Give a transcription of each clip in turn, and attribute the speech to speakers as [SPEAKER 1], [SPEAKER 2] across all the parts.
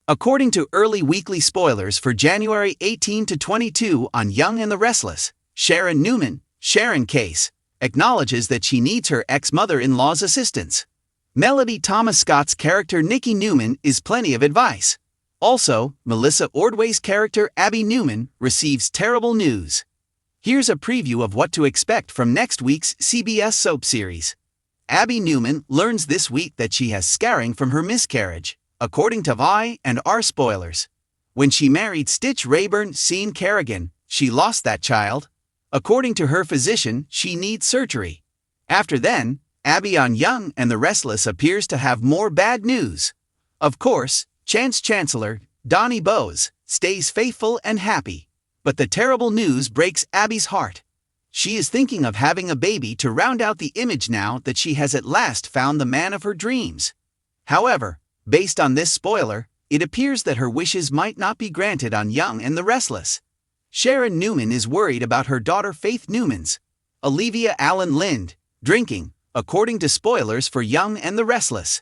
[SPEAKER 1] According to early weekly spoilers for January 18 to 22 on Young and the Restless, Sharon Newman, Sharon case, acknowledges that she needs her ex-mother-in-law's assistance. Melody Thomas Scott's character Nikki Newman is plenty of advice. Also, Melissa Ordway's character Abby Newman receives terrible news. Here's a preview of what to expect from next week's CBS soap series. Abby Newman learns this week that she has scarring from her miscarriage, according to I&R spoilers. When she married Stitch Rayburn Sean Kerrigan, she lost that child. According to her physician, she needs surgery. After then, Abby on Young and the Restless appears to have more bad news. Of course, Chancellor Donnie Bowes stays faithful and happy. But the terrible news breaks Abby's heart. She is thinking of having a baby to round out the image now that she has at last found the man of her dreams. However, based on this spoiler, it appears that her wishes might not be granted on Young and the Restless. Sharon Newman is worried about her daughter Faith Newman's, Olivia Allen Lind, drinking, according to spoilers for Young and the Restless.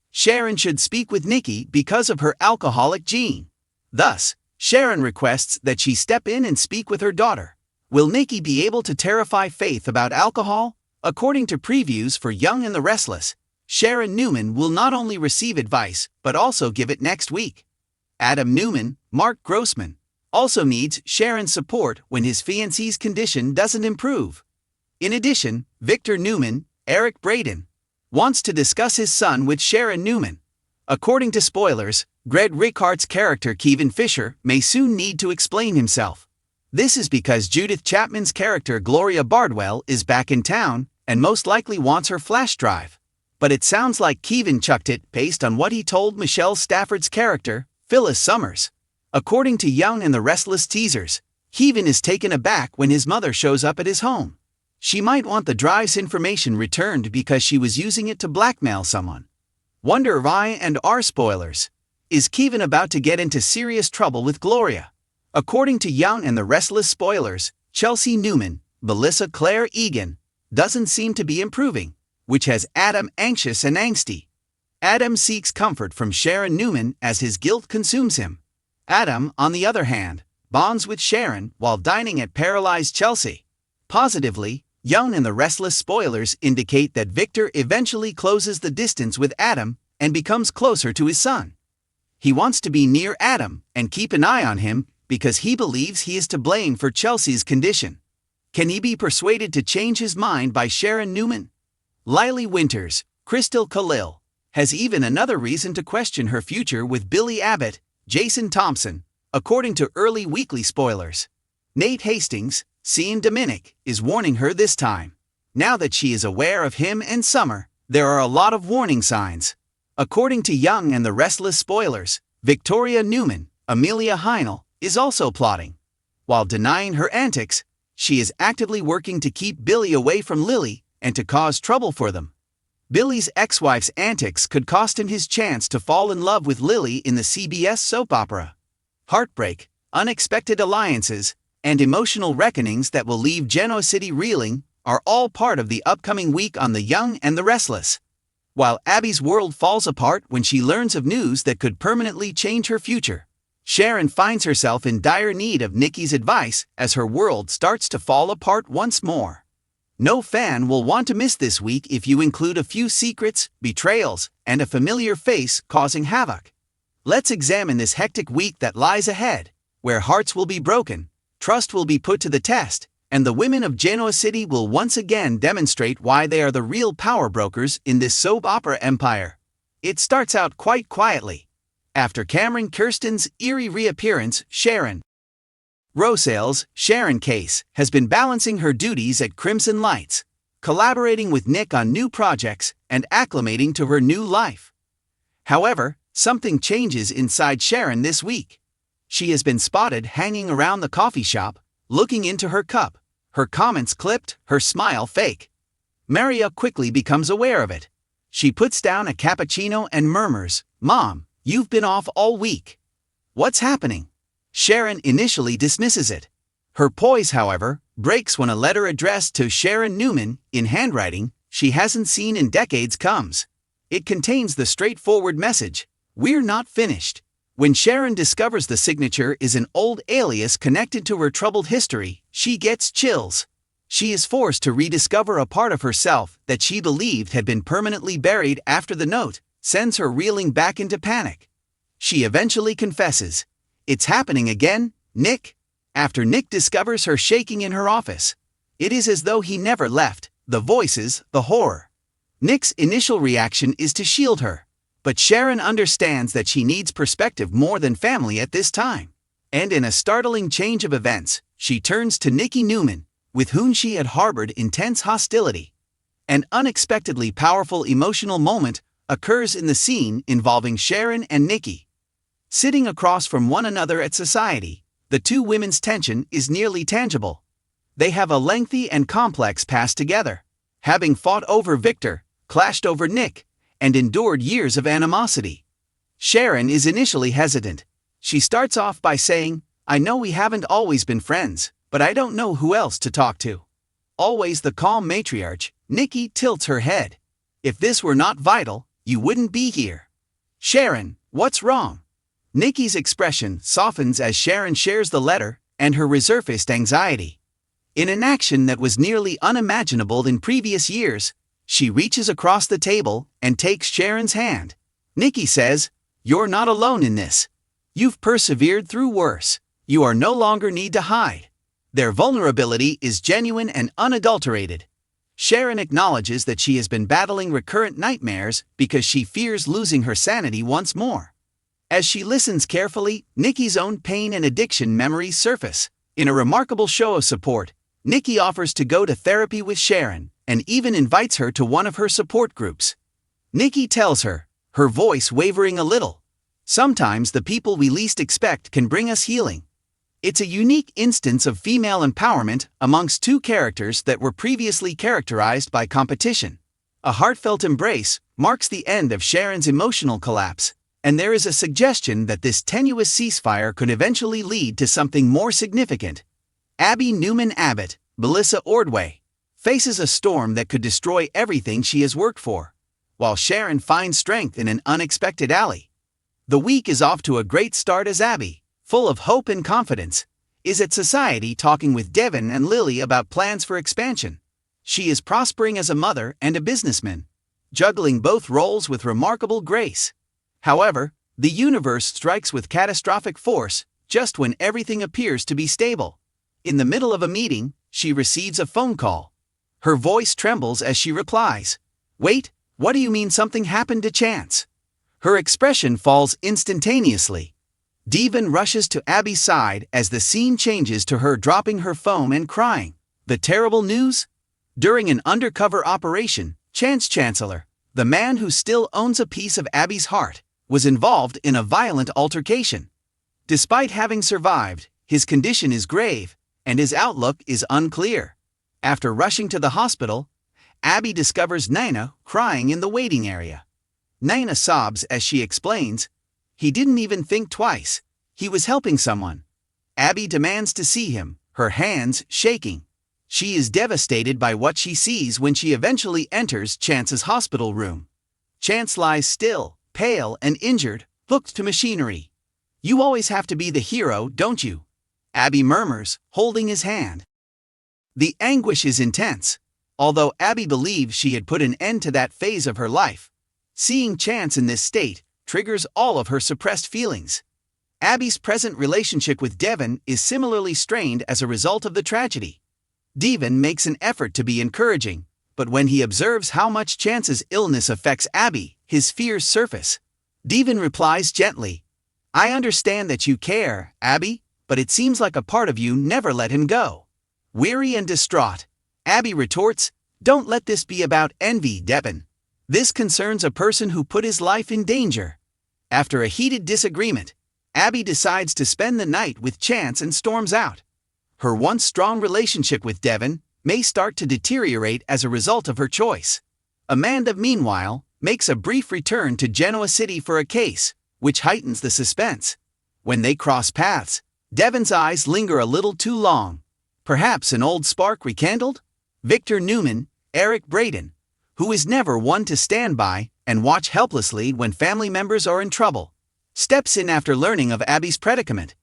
[SPEAKER 1] Sharon should speak with Nikki because of her alcoholic gene. Thus, Sharon requests that she step in and speak with her daughter. Will Nikki be able to terrify Faith about alcohol? According to previews for Young and the Restless, Sharon Newman will not only receive advice, but also give it next week. Adam Newman, Mark Grossman, also needs Sharon's support when his fiancée's condition doesn't improve. In addition, Victor Newman, Eric Braden, wants to discuss his son with Sharon Newman. According to spoilers, Greg Rickhart's character Kevin Fisher may soon need to explain himself. This is because Judith Chapman's character Gloria Bardwell is back in town and most likely wants her flash drive. But it sounds like Kevin chucked it based on what he told Michelle Stafford's character, Phyllis Summers. According to Young and the Restless teasers, Kevin is taken aback when his mother shows up at his home. She might want the drive's information returned because she was using it to blackmail someone. Wonder I&R spoilers. Is Kevin about to get into serious trouble with Gloria? According to Young and the Restless spoilers, Chelsea Newman, Melissa Claire Egan, doesn't seem to be improving, which has Adam anxious and angsty. Adam seeks comfort from Sharon Newman as his guilt consumes him. Adam, on the other hand, bonds with Sharon while dining at paralyzed Chelsea. Positively, Young and the Restless spoilers indicate that Victor eventually closes the distance with Adam and becomes closer to his son. He wants to be near Adam and keep an eye on him because he believes he is to blame for Chelsea's condition. Can he be persuaded to change his mind by Sharon Newman? Lily Winters, Crystal Khalil, has even another reason to question her future with Billy Abbott, Jason Thompson, according to early weekly spoilers. Nate Hastings, Sean Dominic, is warning her this time. Now that she is aware of him and Summer, there are a lot of warning signs. According to Young and the Restless spoilers, Victoria Newman, Amelia Heinel, is also plotting. While denying her antics, she is actively working to keep Billy away from Lily and to cause trouble for them. Billy's ex-wife's antics could cost him his chance to fall in love with Lily in the CBS soap opera. Heartbreak, unexpected alliances, and emotional reckonings that will leave Genoa City reeling are all part of the upcoming week on the Young and the Restless. While Abby's world falls apart when she learns of news that could permanently change her future, Sharon finds herself in dire need of Nikki's advice as her world starts to fall apart once more. No fan will want to miss this week if you include a few secrets, betrayals, and a familiar face causing havoc. Let's examine this hectic week that lies ahead, where hearts will be broken, trust will be put to the test, and the women of Genoa City will once again demonstrate why they are the real power brokers in this soap opera empire. It starts out quite quietly. After Cameron Kirsten's eerie reappearance, Sharon Rosales' Sharon case has been balancing her duties at Crimson Lights, collaborating with Nick on new projects and acclimating to her new life. However, something changes inside Sharon this week. She has been spotted hanging around the coffee shop, looking into her cup, her comments clipped, her smile fake. Maria quickly becomes aware of it. She puts down a cappuccino and murmurs, "Mom, you've been off all week. What's happening?" Sharon initially dismisses it. Her poise, however, breaks when a letter addressed to Sharon Newman, in handwriting she hasn't seen in decades, comes. It contains the straightforward message, "We're not finished. When Sharon discovers the signature is an old alias connected to her troubled history, she gets chills. She is forced to rediscover a part of herself that she believed had been permanently buried after the note sends her reeling back into panic. She eventually confesses. It's happening again, Nick. After Nick discovers her shaking in her office, it is as though he never left, the voices, the horror. Nick's initial reaction is to shield her, but Sharon understands that she needs perspective more than family at this time. And in a startling change of events, she turns to Nikki Newman, with whom she had harbored intense hostility. An unexpectedly powerful emotional moment occurs in the scene involving Sharon and Nikki. Sitting across from one another at society, the two women's tension is nearly tangible. They have a lengthy and complex past together, having fought over Victor, clashed over Nick, and endured years of animosity. Sharon is initially hesitant. She starts off by saying, "I know we haven't always been friends, but I don't know who else to talk to." Always the calm matriarch, Nikki tilts her head. "If this were not vital, you wouldn't be here." "Sharon, what's wrong?" Nikki's expression softens as Sharon shares the letter and her resurfaced anxiety. In an action that was nearly unimaginable in previous years, she reaches across the table and takes Sharon's hand. Nikki says, "You're not alone in this. You've persevered through worse. You are no longer need to hide." Their vulnerability is genuine and unadulterated. Sharon acknowledges that she has been battling recurrent nightmares because she fears losing her sanity once more. As she listens carefully, Nikki's own pain and addiction memories surface. In a remarkable show of support, Nikki offers to go to therapy with Sharon and even invites her to one of her support groups. Nikki tells her, her voice wavering a little, "Sometimes the people we least expect can bring us healing." It's a unique instance of female empowerment amongst two characters that were previously characterized by competition. A heartfelt embrace marks the end of Sharon's emotional collapse, and there is a suggestion that this tenuous ceasefire could eventually lead to something more significant. Abby Newman Abbott, Melissa Ordway, faces a storm that could destroy everything she has worked for, while Sharon finds strength in an unexpected alley. The week is off to a great start as Abby, full of hope and confidence, is at society talking with Devin and Lily about plans for expansion. She is prospering as a mother and a businessman, juggling both roles with remarkable grace. However, the universe strikes with catastrophic force just when everything appears to be stable. In the middle of a meeting, she receives a phone call. Her voice trembles as she replies, "Wait, what do you mean something happened to Chance?" Her expression falls instantaneously. Devin rushes to Abby's side as the scene changes to her dropping her phone and crying. The terrible news? During an undercover operation, Chance Chancellor, the man who still owns a piece of Abby's heart, was involved in a violent altercation. Despite having survived, his condition is grave, and his outlook is unclear. After rushing to the hospital, Abby discovers Nina crying in the waiting area. Nina sobs as she explains, "He didn't even think twice. He was helping someone." Abby demands to see him, her hands shaking. She is devastated by what she sees when she eventually enters Chance's hospital room. Chance lies still, pale and injured, hooked to machinery. "You always have to be the hero, don't you?" Abby murmurs, holding his hand. The anguish is intense. Although Abby believes she had put an end to that phase of her life, seeing Chance in this state triggers all of her suppressed feelings. Abby's present relationship with Devin is similarly strained as a result of the tragedy. Devin makes an effort to be encouraging, but when he observes how much Chance's illness affects Abby, his fears surface. Devin replies gently, "I understand that you care, Abby, but it seems like a part of you never let him go." Weary and distraught, Abby retorts, "Don't let this be about envy, Devin. This concerns a person who put his life in danger." After a heated disagreement, Abby decides to spend the night with Chance and storms out. Her once strong relationship with Devin may start to deteriorate as a result of her choice. Amanda, meanwhile, makes a brief return to Genoa City for a case, which heightens the suspense. When they cross paths, Devin's eyes linger a little too long. Perhaps an old spark rekindled? Victor Newman, Eric Braden, who is never one to stand by and watch helplessly when family members are in trouble, steps in after learning of Abby's predicament.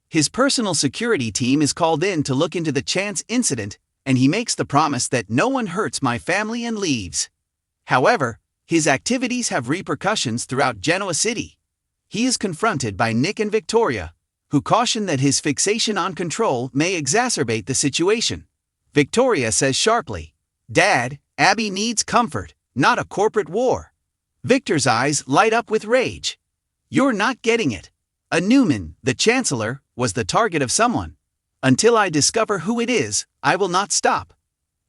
[SPEAKER 1] His personal security team is called in to look into the chance incident, and he makes the promise that no one hurts my family and leaves. However, his activities have repercussions throughout Genoa City. He is confronted by Nick and Victoria, who caution that his fixation on control may exacerbate the situation. Victoria says sharply, "Dad, Abby needs comfort, not a corporate war." Victor's eyes light up with rage. "You're not getting it. A Newman, the Chancellor, was the target of someone. Until I discover who it is, I will not stop."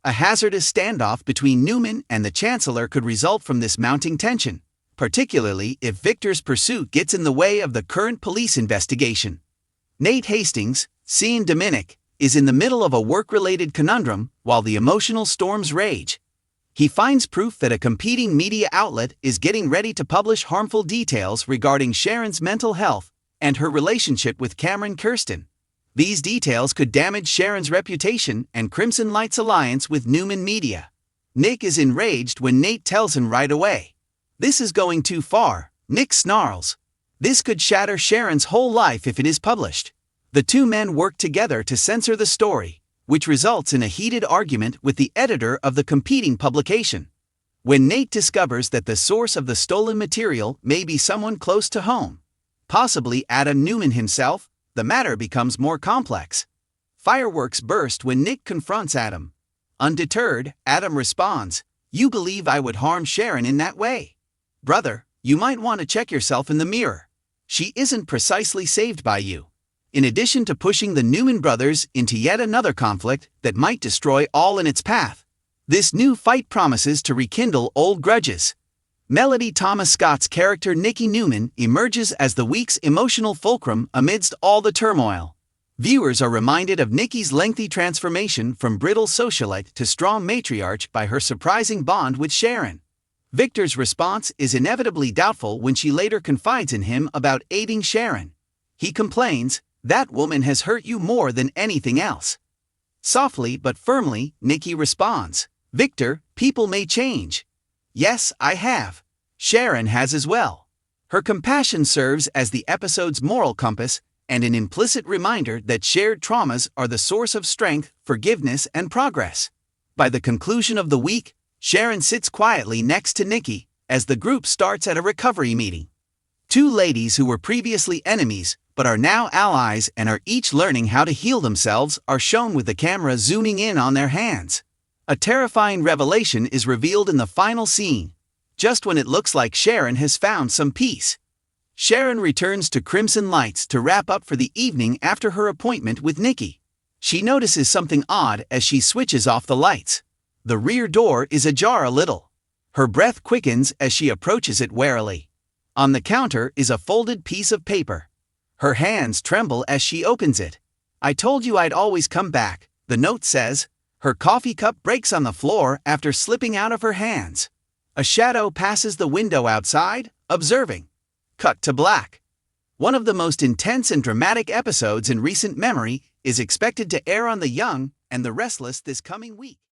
[SPEAKER 1] A hazardous standoff between Newman and the Chancellor could result from this mounting tension, particularly if Victor's pursuit gets in the way of the current police investigation. Nate Hastings, seeing Dominic, is in the middle of a work-related conundrum while the emotional storms rage. He finds proof that a competing media outlet is getting ready to publish harmful details regarding Sharon's mental health and her relationship with Cameron Kirsten. These details could damage Sharon's reputation and Crimson Light's alliance with Newman Media. Nick is enraged when Nate tells him right away. "This is going too far," Nick snarls. "This could shatter Sharon's whole life if it is published." The two men work together to censor the story, which results in a heated argument with the editor of the competing publication. When Nate discovers that the source of the stolen material may be someone close to home, possibly Adam Newman himself, the matter becomes more complex. Fireworks burst when Nick confronts Adam. Undeterred, Adam responds, "You believe I would harm Sharon in that way? Brother, you might want to check yourself in the mirror. She isn't precisely saved by you." In addition to pushing the Newman brothers into yet another conflict that might destroy all in its path, this new fight promises to rekindle old grudges. Melody Thomas Scott's character Nikki Newman emerges as the week's emotional fulcrum amidst all the turmoil. Viewers are reminded of Nikki's lengthy transformation from brittle socialite to strong matriarch by her surprising bond with Sharon. Victor's response is inevitably doubtful when she later confides in him about aiding Sharon. He complains, "That woman has hurt you more than anything else." Softly but firmly, Nikki responds, "Victor, people may change." "Yes, I have. Sharon has as well." Her compassion serves as the episode's moral compass and an implicit reminder that shared traumas are the source of strength, forgiveness, and progress. By the conclusion of the week, Sharon sits quietly next to Nikki as the group starts at a recovery meeting. Two ladies who were previously enemies but are now allies and are each learning how to heal themselves are shown with the camera zooming in on their hands. A terrifying revelation is revealed in the final scene, just when it looks like Sharon has found some peace. Sharon returns to Crimson Lights to wrap up for the evening after her appointment with Nikki. She notices something odd as she switches off the lights. The rear door is ajar a little. Her breath quickens as she approaches it warily. On the counter is a folded piece of paper. Her hands tremble as she opens it. "I told you I'd always come back," the note says. Her coffee cup breaks on the floor after slipping out of her hands. A shadow passes the window outside, observing. Cut to black. One of the most intense and dramatic episodes in recent memory is expected to air on The Young and the Restless this coming week.